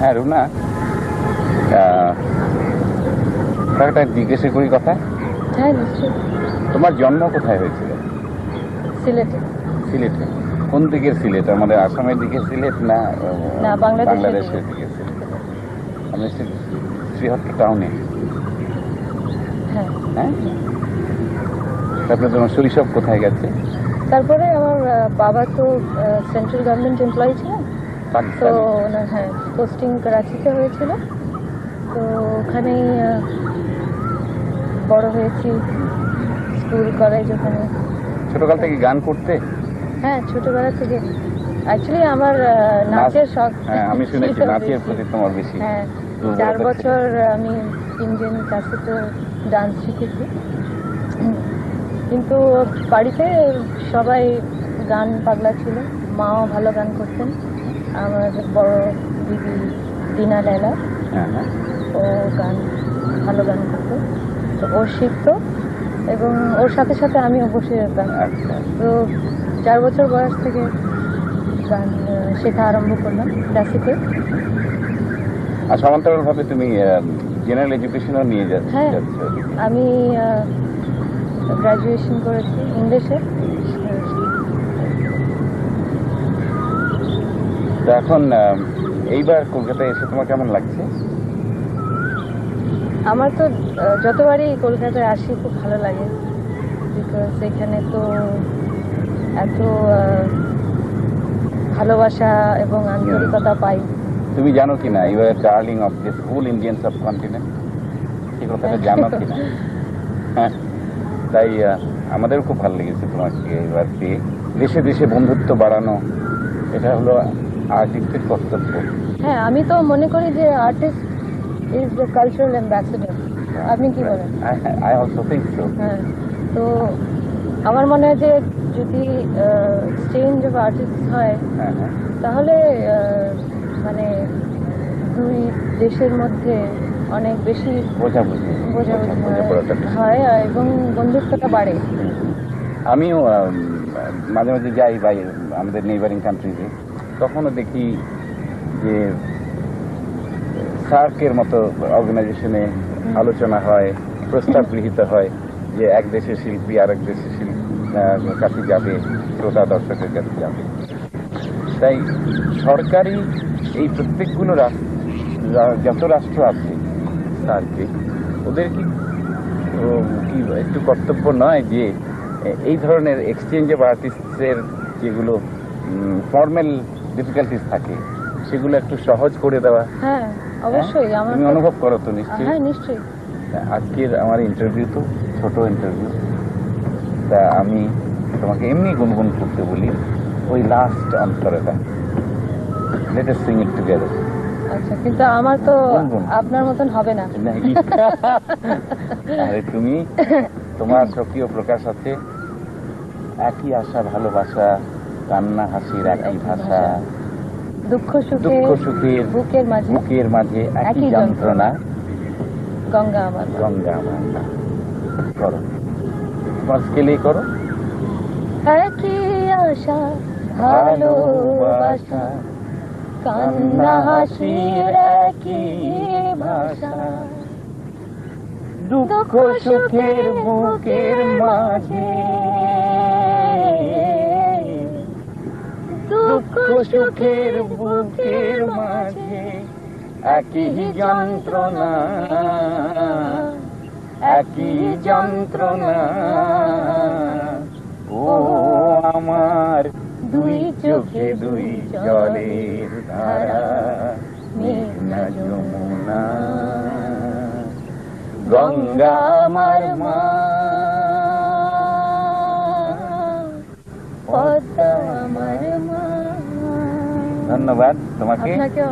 হ্যাঁ রুনা, একটা জিজ্ঞাসা করি কথা। হ্যাঁ নিশ্চয়ই। তোমার জন্ম কোথায় হয়েছিল? সিলেটে। সিলেটে? কোন দিকের সিলেট? আমাদের আসামের দিকে সিলেট না না, বাংলাদেশের দিকে সিলেট? আমি শ্রীহট্ট টাউনে। হ্যাঁ। হ্যাঁ, তারপরে তোমার শৈশব কোথায় গেছে? তারপরে আমার বাবা তো সেন্ট্রাল গভর্নমেন্ট এমপ্লয়ি ছিলেন, তো ওনার পোস্টিং করাচিতে হয়েছিল, তো ওখানেই বড় হয়েছি, স্কুল কলেজ ওখানে। ছোটকাল থেকে গান করতে? হ্যাঁ, ছোটবেলা থেকে। অ্যাকচুয়ালি আমার নাচের শখ। হ্যাঁ, আমি শুনেছি নাচের প্রতি তোমার বেশি। হ্যাঁ, 4 বছর আমি ইন্ডিয়ান ক্লাসিক্যাল ডান্স শিখেছি, কিন্তু বাড়িতে সবাই গান পাগলা ছিল। মাও ভালো গান করতেন। আমার বড় দিদি দিনা লেলা, ও ভালো গান করতো, তো ও শিখতো এবং ওর সাথে সাথে আমিও বসে যেতাম। তো 4 বছর বয়স থেকে গান শেখা আরম্ভ করলাম, ক্লাসিক্যাল। আর সমান্তরালভাবে তুমি জেনারেল এডুকেশনও নিয়ে যাচ্ছ? হ্যাঁ, আমি গ্রাজুয়েশন করেছি ইংলিশে। তো এখন এইবার কলকাতায় এসে তোমার কেমন লাগছে? আমার তো যতবারই কলকাতায় আসি খুব ভালো লাগে, বিকজ এখানে তো এত ভালোবাসা এবং আন্তরিকতা পাই। তুমি জানো কিনা you are darling of this whole Indian subcontinent? এই কথাটা জানো কিনা? হ্যাঁ, তাই আমাদের খুব ভালো লেগেছে তোমাকে এবার পেয়ে। দেশে দেশে বন্ধুত্ব বাড়ানো, এটা হলো আর্টিস্টের কর্তব্য। হ্যাঁ, আমি তো মনে করি যে artist is the cultural ambassador. আপনি কি বলেন? I also think so. হ্যাঁ, তো আমার মনে হয় যে যদি এক্সচেঞ্জ অফ আর্টিস্ট হয়, তাহলে মানে দুই দেশের মধ্যে অনেক বেশি বোঝাবুঝি হয় এবং বন্ধুত্বটা বাড়ে। আমিও মাঝে মাঝে যাই আমাদের নেইবারিং কান্ট্রিজে, তখনও দেখি যে সার্কের মতো অর্গানাইজেশনে আলোচনা হয়, প্রস্তাব গৃহীত হয় যে এক দেশের শিল্পী আর এক দেশের কাছে যাবে, শ্রোতা দর্শকের কাছে যাবে। তাই সরকারি এই প্রত্যেকগুলো যত রাষ্ট্র আছে সার্কে, ওদের কি একটু কর্তব্য নয় যে এই ধরনের এক্সচেঞ্জ অফ আর্টিস্টের যেগুলো ফর্মাল ডিফিকাল্টিস থাকে সেগুলো একটু সহজ করে দেওয়া? হ্যাঁ, অবশ্যই। তুমি অনুভব করো তো নিশ্চয়ই? হ্যাঁ, নিশ্চয়ই। আজকের আমার ইন্টারভিউ তো ছোট ইন্টারভিউ, তা আমি তোমাকে এমনি গুনগুন করতে বলি ওই লাস্ট অন্তরটা, লেট আস সিং ইট টুগেদার। আচ্ছা, কিন্তু আমার তো আপনার মতন হবে না। আরে তুমি, তোমার স্বকীয় প্রকাশ আছে, একই আশা ভালোবাসা, কান্না হাসির একই ভাষা, দুঃখ সুখের বুকের মাঝে একই যন্ত্রণা, গঙ্গা আমার করো, তোমার স্কেলেই করো। একই আশা ভালোবাসা, কান্না হাসির একই ভাষা, দুঃখ সুখের বুকের মাঝে, দুঃখ সুখের বুকের মাঝে একই যন্ত্রণা, একই যন্ত্রণা। ও আমার দুই চোখে দুই জলের ধারা, মেঘনা যমুনা, গঙ্গা আমার মা, পদ্মা আমার মা। ধন্যবাদ তোমাকে।